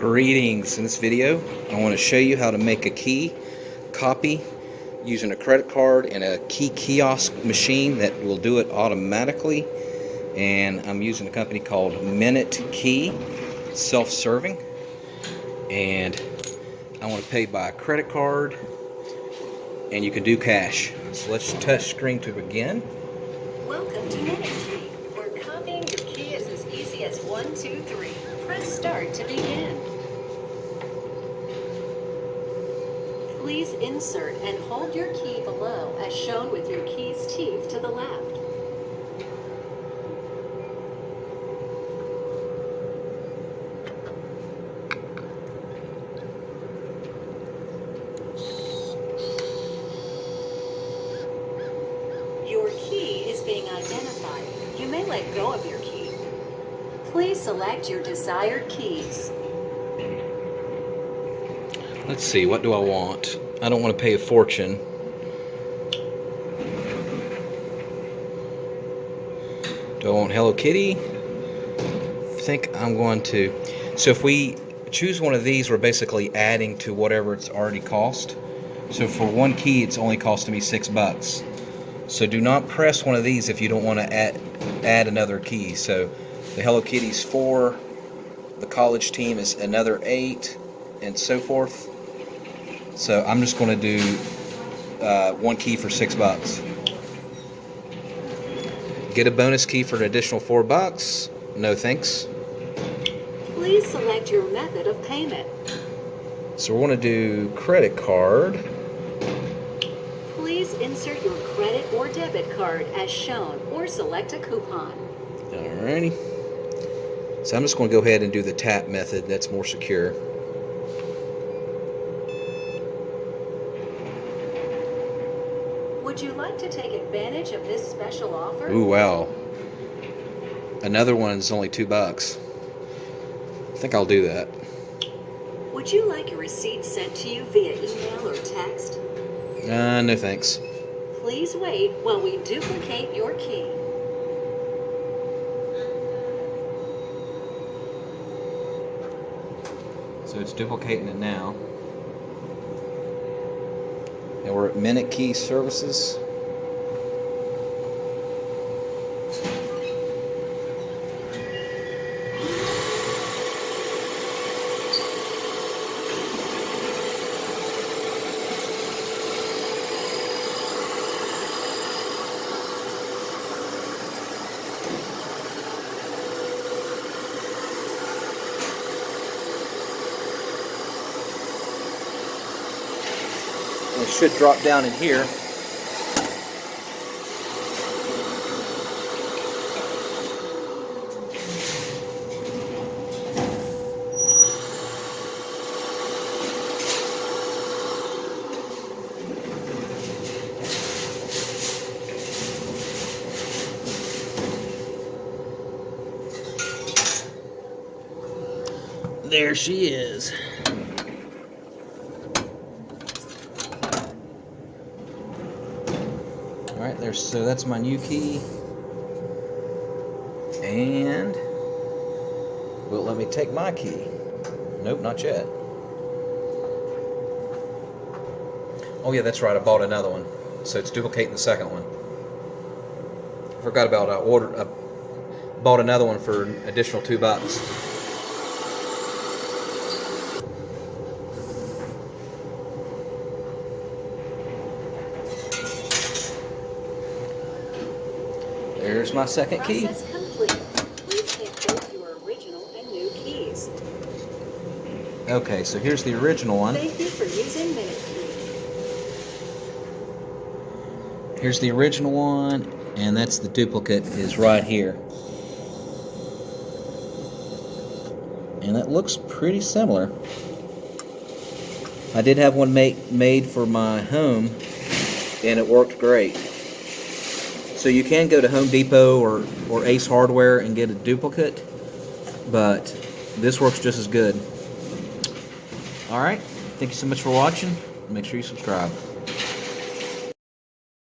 Greetings. In this video, I want to show you how to make a key copy using a credit card and a key kiosk machine that will do it automatically. And I'm using a company called MinuteKey, self-serving. And I want to pay by credit card, and you can do cash. So let's touch screen to begin. Welcome to MinuteKey, where copying your key is as easy as 1, 2, 3. Press start to begin. Please insert and hold your key below as shown with your key's teeth to the left. Your key is being identified. You may let go of your key. Please select your desired keys. Let's see, what do I want? I don't want to pay a fortune. Do I want Hello Kitty? I think I'm going to. So if we choose one of these, we're basically adding to whatever it's already cost. So for one key, it's only costing me $6. So do not press one of these if you don't want to add another key. So the Hello Kitty's 4, the college team is another 8, and so forth. So I'm just going to do one key for $6. Get a bonus key for an additional $4. No thanks. Please select your method of payment. So we're going to do credit card. Please insert your credit or debit card as shown, or select a coupon. Alrighty. So I'm just going to go ahead and do the tap method. That's more secure. Would you like to take advantage of this special offer? Ooh, wow. Another one is only $2. I think I'll do that. Would you like a receipt sent to you via email or text? No thanks. Please wait while we duplicate your key. So it's duplicating it now. And we're at MinuteKey Services. It should drop down in here. There she is. Alright, so that's my new key. And will it let me take my key? Nope, not yet. Oh yeah, that's right, I bought another one. So it's duplicating the second one. I forgot about I bought another one for an additional $2. There's my second key. Process complete. Please take both your original and new keys. Okay, so here's the original one. Thank you for using MinuteKey. Here's the original one, and that's the duplicate is right here. And that looks pretty similar. I did have one made for my home, and it worked great. So you can go to Home Depot or Ace Hardware and get a duplicate, but this works just as good. Alright, thank you so much for watching. Make sure you subscribe.